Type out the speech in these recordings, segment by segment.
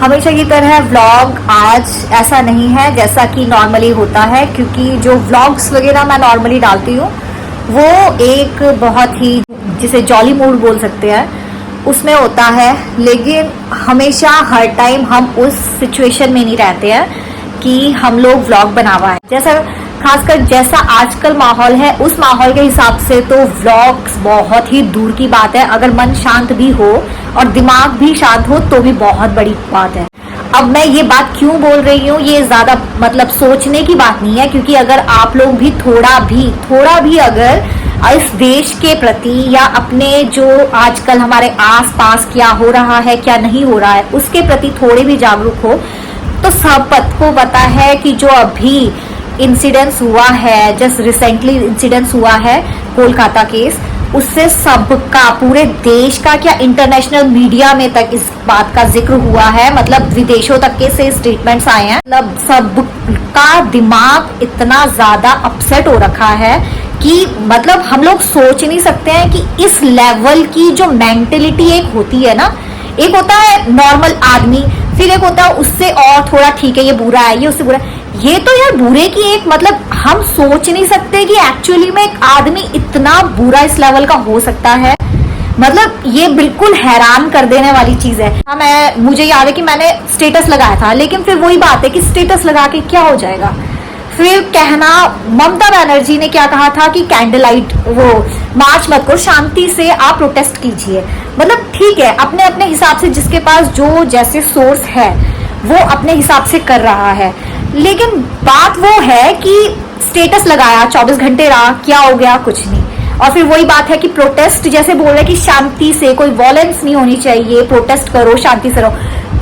हमेशा की तरह व्लॉग आज ऐसा नहीं है जैसा कि नॉर्मली होता है, क्योंकि जो व्लॉग्स वगैरह मैं नॉर्मली डालती हूँ वो एक बहुत ही जिसे जॉली मूड बोल सकते हैं उसमें होता है। लेकिन हमेशा हर टाइम हम उस सिचुएशन में नहीं रहते हैं कि हम लोग व्लॉग बनावा है। जैसा खासकर जैसा आजकल माहौल है उस माहौल के हिसाब से तो व्लॉग्स बहुत ही दूर की बात है। अगर मन शांत भी हो और दिमाग भी शांत हो तो भी बहुत बड़ी बात है। अब मैं ये बात क्यों बोल रही हूँ, ये ज्यादा मतलब सोचने की बात नहीं है, क्योंकि अगर आप लोग भी थोड़ा भी अगर इस देश के प्रति या अपने जो आजकल हमारे आसपास क्या हो रहा है क्या नहीं हो रहा है उसके प्रति थोड़े भी जागरूक हो तो सबको पता है कि जो अभी इंसिडेंस हुआ है, जस्ट रिसेंटली इंसिडेंस हुआ है कोलकाता केस, उससे सबका पूरे देश का क्या इंटरनेशनल मीडिया में तक इस बात का जिक्र हुआ है। मतलब विदेशों तक के से स्टेटमेंट्स आए हैं। मतलब सबका दिमाग इतना ज्यादा अपसेट हो रखा है कि मतलब हम लोग सोच नहीं सकते हैं कि इस लेवल की जो मेंटेलिटी एक होती है ना, एक होता है नॉर्मल आदमी, फिर एक होता है उससे और थोड़ा ठीक है ये बुरा है, ये उससे बुरा है, ये तो यार बुरे की एक मतलब हम सोच नहीं सकते कि एक्चुअली में एक आदमी इतना बुरा इस लेवल का हो सकता है। मतलब ये बिल्कुल हैरान कर देने वाली चीज है। हाँ, मुझे याद है कि मैंने स्टेटस लगाया था, लेकिन फिर वही बात है कि स्टेटस लगा के क्या हो जाएगा। फिर कहना ममता बनर्जी ने क्या कहा था कि कैंडल लाइट वो मार्च मत करो, शांति से आप प्रोटेस्ट कीजिए। मतलब ठीक है, अपने अपने हिसाब से जिसके पास जो जैसे सोर्स है वो अपने हिसाब से कर रहा है। लेकिन बात वो है कि स्टेटस लगाया 24 घंटे रहा, क्या हो गया, कुछ नहीं। और फिर वही बात है कि प्रोटेस्ट जैसे बोल रहे कि शांति से, कोई वॉयलेंस नहीं होनी चाहिए, प्रोटेस्ट करो, शांति से रहो।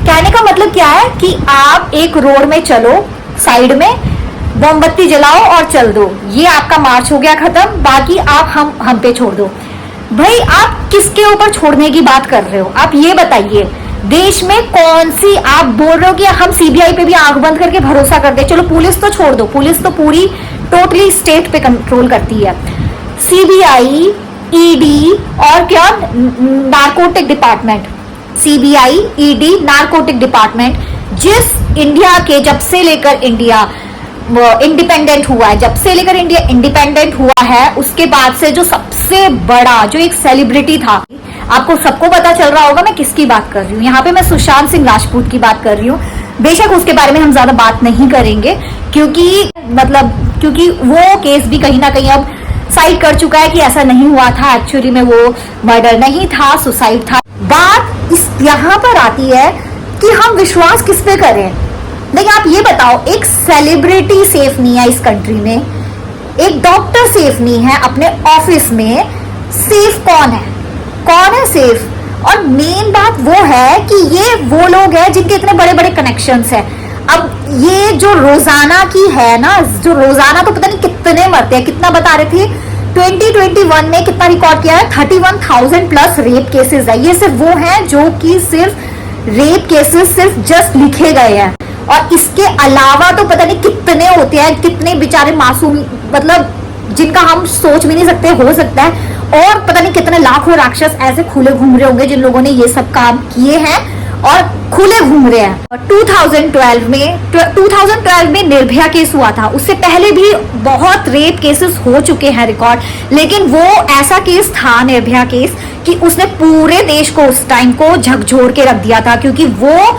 कहने का मतलब क्या है कि आप एक रोड में चलो, साइड में मोमबत्ती जलाओ और चल दो, ये आपका मार्च हो गया खत्म, बाकी आप हम पे छोड़ दो। भाई आप किसके ऊपर छोड़ने की बात कर रहे हो? आप ये बताइए, देश में कौन सी आप बोल रहे हो कि हम सीबीआई पे भी आंख बंद करके भरोसा कर दे? चलो पुलिस तो छोड़ दो, पुलिस तो पूरी टोटली स्टेट पे कंट्रोल करती है। सीबीआई, ईडी और क्या narcotic department, CBI, ED, narcotic department, जिस इंडिया के जब से लेकर इंडिया इंडिपेंडेंट हुआ है, जब से लेकर इंडिया इंडिपेंडेंट हुआ है उसके बाद से जो सबसे बड़ा जो एक सेलिब्रिटी था, आपको सबको पता चल रहा होगा मैं किसकी बात कर रही हूँ। यहाँ पे मैं सुशांत सिंह राजपूत की बात कर रही हूँ। बेशक उसके बारे में हम ज्यादा बात नहीं करेंगे क्योंकि वो केस भी कहीं ना कहीं अब साइड कर चुका है कि ऐसा नहीं हुआ था, एक्चुअली में वो मर्डर नहीं था, सुसाइड था। बात इस यहाँ पर आती है कि हम विश्वास किस पे करें। लेकिन आप ये बताओ, एक सेलिब्रिटी सेफ नहीं है इस कंट्री में, एक डॉक्टर सेफ नहीं है अपने ऑफिस में, सेफ कौन है? कौन है सेफ? और मेन बात वो है कि ये वो लोग हैं जिनके इतने बड़े बड़े कनेक्शंस हैं। अब ये जो रोजाना की है ना, जो रोजाना तो पता नहीं कितने मरते हैं, कितना बता रहे थे 2021 में कितना रिकॉर्ड किया है, 31,000 प्लस रेप केसेस है। ये सिर्फ वो हैं जो कि सिर्फ रेप केसेस सिर्फ जस्ट लिखे गए हैं, और इसके अलावा तो पता नहीं कितने होते हैं, कितने बेचारे मासूम, मतलब जिनका हम सोच भी नहीं सकते हो सकता है, और पता नहीं कितने लाखों राक्षस ऐसे खुले घूम रहे होंगे जिन लोगों ने ये सब काम किए हैं और खुले घूम रहे हैं। 2012 में निर्भया केस हुआ था, उससे पहले भी बहुत रेप केसेस हो चुके हैं रिकॉर्ड, लेकिन वो ऐसा केस था निर्भया केस कि उसने पूरे देश को उस टाइम को झकझोर के रख दिया था, क्योंकि वो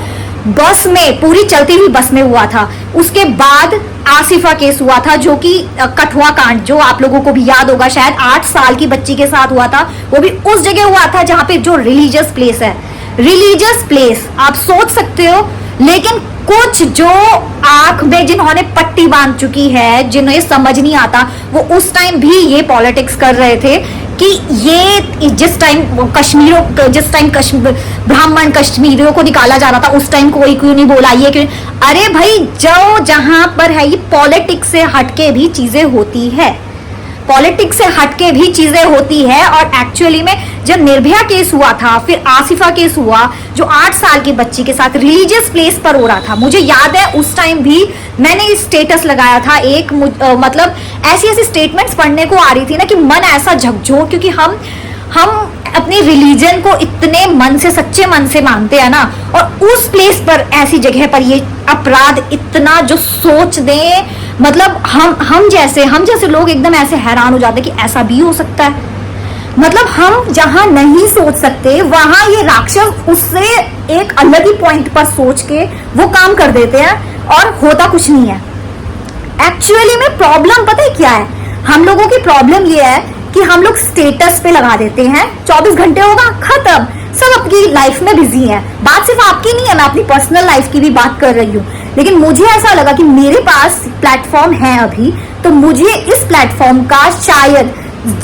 बस में, पूरी चलती हुई बस में हुआ था। उसके बाद आसिफा केस हुआ था, जो कि कठुआ कांड, जो आप लोगों को भी याद होगा शायद, 8 साल की बच्ची के साथ हुआ था। वो भी उस जगह हुआ था जहां पे जो रिलीजियस प्लेस है, रिलीजियस प्लेस आप सोच सकते हो। लेकिन कुछ जो आंख में जिन्होंने पट्टी बांध चुकी है, जिन्हें समझ नहीं आता, वो उस टाइम भी ये पॉलिटिक्स कर रहे थे कि ये जिस टाइम ब्राह्मण कश्मीरियों को निकाला जा रहा था उस टाइम कोई क्यों नहीं बोला, ये क्यों? अरे भाई, जो जहां पर है ये पॉलिटिक्स से हटके भी चीजें होती है, पॉलिटिक्स से हटके भी चीजें होती है। और एक्चुअली में जब निर्भया केस हुआ था, फिर आसिफा केस हुआ जो 8 साल की बच्ची के साथ रिलीजियस प्लेस पर हो रहा था, मुझे याद है उस टाइम भी मैंने स्टेटस लगाया था एक, मतलब ऐसी ऐसी स्टेटमेंट्स पढ़ने को आ रही थी ना कि मन ऐसा झकझोर, क्योंकि हम अपने रिलीजन को इतने मन से, सच्चे मन से मानते हैं ना, और उस प्लेस पर, ऐसी जगह पर ये अपराध इतना जो सोच दे, मतलब हम जैसे लोग एकदम ऐसे हैरान हो जाते कि ऐसा भी हो सकता है। मतलब हम जहां नहीं सोच सकते वहां ये राक्षस उससे एक अलग ही पॉइंट पर सोच के वो काम कर देते हैं और होता कुछ नहीं है। एक्चुअली में प्रॉब्लम पता है क्या है? हम लोगों की प्रॉब्लम ये है कि हम लोग स्टेटस पे लगा देते हैं 24 घंटे होगा खत्म, सब अपनी लाइफ में बिजी है। बात सिर्फ आपकी नहीं है, मैं अपनी पर्सनल लाइफ की भी बात कर रही हूँ। लेकिन मुझे ऐसा लगा कि मेरे पास प्लेटफॉर्म है अभी, तो मुझे इस प्लेटफॉर्म का शायद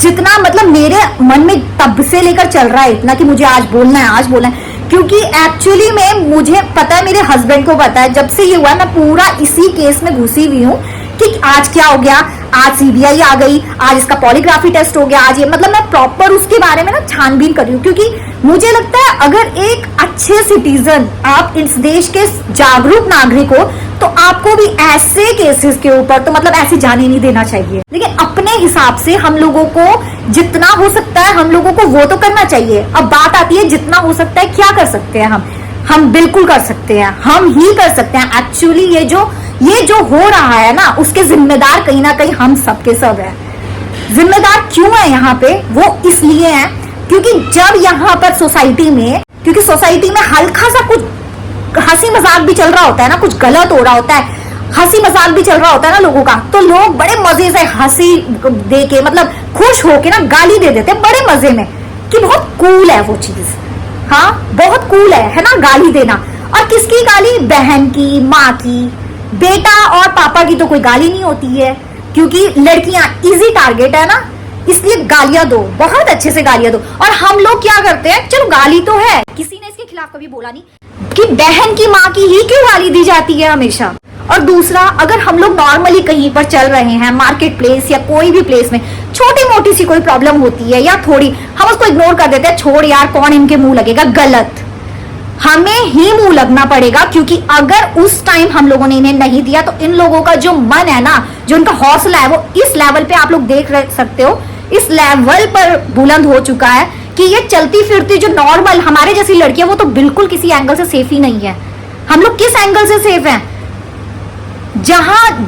जितना, मतलब मेरे मन में तब से लेकर चल रहा है इतना कि मुझे आज बोलना है, क्योंकि एक्चुअली में मुझे पता है, मेरे हस्बैंड को पता है, जब से ये हुआ मैं पूरा इसी केस में घुसी हुई हूँ कि आज क्या हो गया, आज सीबीआई आ गई, आज इसका पॉलीग्राफी टेस्ट हो गया, आज ये, मतलब मैं प्रॉपर उसके बारे में ना छानबीन कर रही हूँ। क्योंकि मुझे लगता है अगर एक अच्छे सिटीजन, आप इस देश के जागरूक नागरिक हो, तो आपको भी ऐसे केसेस के ऊपर तो मतलब ऐसे जाने नहीं देना चाहिए। लेकिन अपने हिसाब से हम लोगों को जितना हो सकता है हम लोगों को वो तो करना चाहिए। अब बात आती है जितना हो सकता है क्या कर सकते हैं हम बिल्कुल कर सकते हैं, हम ही कर सकते हैं। एक्चुअली ये जो हो रहा है ना, उसके जिम्मेदार कहीं ना कहीं हम सबके सब है। जिम्मेदार क्यों है यहाँ पे? वो इसलिए है क्योंकि जब यहाँ पर सोसाइटी में हल्का सा कुछ हंसी मजाक भी चल रहा होता है ना, कुछ गलत हो रहा होता है, हंसी मजाक भी चल रहा होता है ना लोगों का, तो लोग बड़े मजे से हंसी दे के, मतलब खुश होके ना गाली दे देते हैं बड़े मजे में, कि बहुत कूल है वो चीज। हाँ, बहुत कूल है ना गाली देना। और किसकी गाली? बहन की, माँ की। बेटा और पापा की तो कोई गाली नहीं होती है, क्योंकि लड़कियां इजी टारगेट है ना, इसलिए गालियां दो, बहुत अच्छे से गालियां दो। और हम लोग क्या करते हैं, चलो गाली तो है, किसी ने इसके खिलाफ कभी बोला नहीं कि बहन की, माँ की ही क्यों गाली दी जाती है हमेशा। और दूसरा, अगर हम लोग नॉर्मली कहीं पर चल रहे हैं, मार्केट प्लेस या कोई भी प्लेस में, छोटी मोटी सी कोई प्रॉब्लम होती है या थोड़ी, हम उसको इग्नोर कर देते हैं, छोड़ यार कौन इनके मुंह लगेगा। गलत, हमें ही मुंह लगना पड़ेगा, क्योंकि अगर उस टाइम हम लोगों ने इन्हें नहीं दिया तो इन लोगों का जो मन है ना, जो इनका हौसला है, वो इस लेवल पे आप लोग देख सकते हो, इस लेवल पर बुलंद हो चुका है कि ये चलती फिरती जो नॉर्मल हमारे जैसी लड़कियां, वो तो बिल्कुल किसी एंगल से सेफ ही नहीं है। हम लोग किस एंगल से सेफ हैं?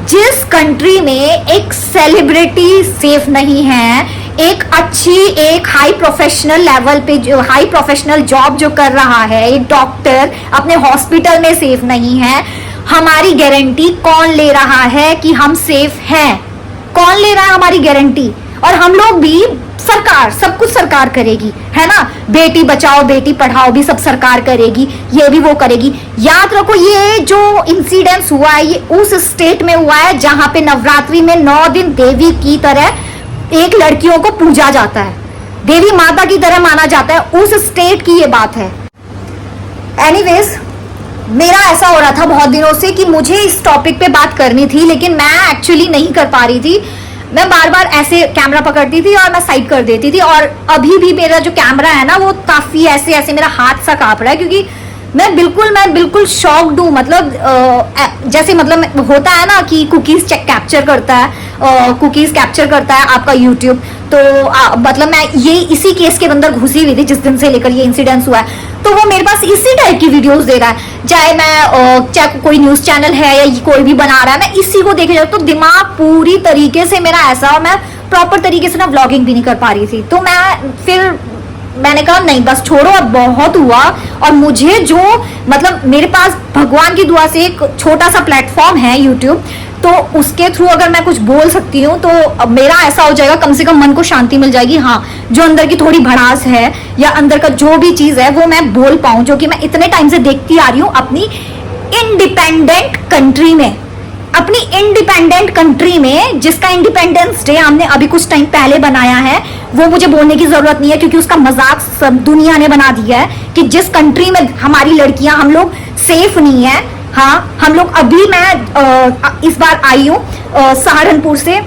जिस कंट्री में एक सेलिब्रिटी सेफ नहीं है, एक अच्छी, एक हाई प्रोफेशनल लेवल पे जो हाई प्रोफेशनल जॉब जो कर रहा है, एक डॉक्टर अपने हॉस्पिटल में सेफ नहीं है, हमारी गारंटी कौन ले रहा है कि हम सेफ हैं? कौन ले रहा है हमारी गारंटी? और हम लोग भी, सरकार, सब कुछ सरकार करेगी, है ना, बेटी बचाओ बेटी पढ़ाओ भी सब सरकार करेगी, ये भी वो करेगी। याद रखो, ये जो इंसिडेंस हुआ है ये उस स्टेट में हुआ है जहां पे नवरात्रि में 9 दिन देवी की तरह एक लड़कियों को पूजा जाता है, देवी माता की तरह माना जाता है, उस स्टेट की ये बात है। एनीवेज, मेरा ऐसा हो रहा था बहुत दिनों से कि मुझे इस टॉपिक पे बात करनी थी, लेकिन मैं एक्चुअली नहीं कर पा रही थी। मैं बार बार ऐसे कैमरा पकड़ती थी और मैं साइड कर देती थी, और अभी भी मेरा जो कैमरा है ना, वो काफी ऐसे मेरा हाथ सा कांप रहा है, क्योंकि मैं बिल्कुल शॉक्ड हूँ। मतलब जैसे मतलब होता है ना कि कुकीज कैप्चर करता है आपका यूट्यूब, तो मतलब मैं ये इसी केस के अंदर घुसी हुई थी जिस दिन से लेकर ये इंसिडेंस हुआ है, तो वो मेरे पास इसी टाइप की वीडियोस दे रहा है, चाहे कोई न्यूज चैनल है या कोई भी बना रहा है, मैं इसी को देखे जाऊँ तो दिमाग पूरी तरीके से मेरा ऐसा, और मैं प्रॉपर तरीके से ना व्लॉगिंग भी नहीं कर पा रही थी। तो मैंने कहा नहीं, बस छोड़ो, अब बहुत हुआ। और मुझे जो, मतलब मेरे पास भगवान की दुआ से एक छोटा सा प्लेटफॉर्म है यूट्यूब, तो उसके थ्रू अगर मैं कुछ बोल सकती हूँ तो मेरा ऐसा हो जाएगा, कम से कम मन को शांति मिल जाएगी। हाँ, जो अंदर की थोड़ी भड़ास है या अंदर का जो भी चीज है वो मैं बोल पाऊं, जो कि मैं इतने टाइम से देखती आ रही हूँ अपनी इंडिपेंडेंट कंट्री में, जिसका इंडिपेंडेंस डे हमने अभी कुछ टाइम पहले बनाया है। वो मुझे बोलने की जरूरत नहीं है, क्योंकि उसका मजाक सब दुनिया ने बना दिया है कि जिस कंट्री में हमारी लड़कियां, हम लोग सेफ नहीं है। हाँ, हम लोग मैं इस बार आई हूँ सहारनपुर से,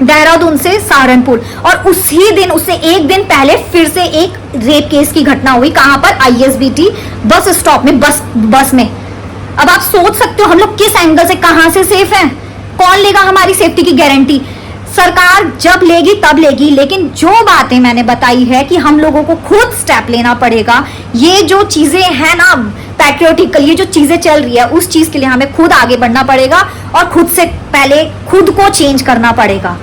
देहरादून से सहारनपुर, और उससे एक दिन पहले फिर से एक रेप केस की घटना हुई। कहां पर? ISBT बस स्टॉप में, बस में। अब आप सोच सकते हो हम लोग किस एंगल से, कहां से सेफ हैं? कौन लेगा हमारी सेफ्टी की गारंटी? सरकार जब लेगी तब लेगी, लेकिन जो बातें मैंने बताई है कि हम लोगों को खुद स्टेप लेना पड़ेगा। ये जो चीजें हैं ना पैट्रियोटिकल, ये जो चीजें चल रही है उस चीज के लिए हमें खुद आगे बढ़ना पड़ेगा और खुद से पहले खुद को चेंज करना पड़ेगा।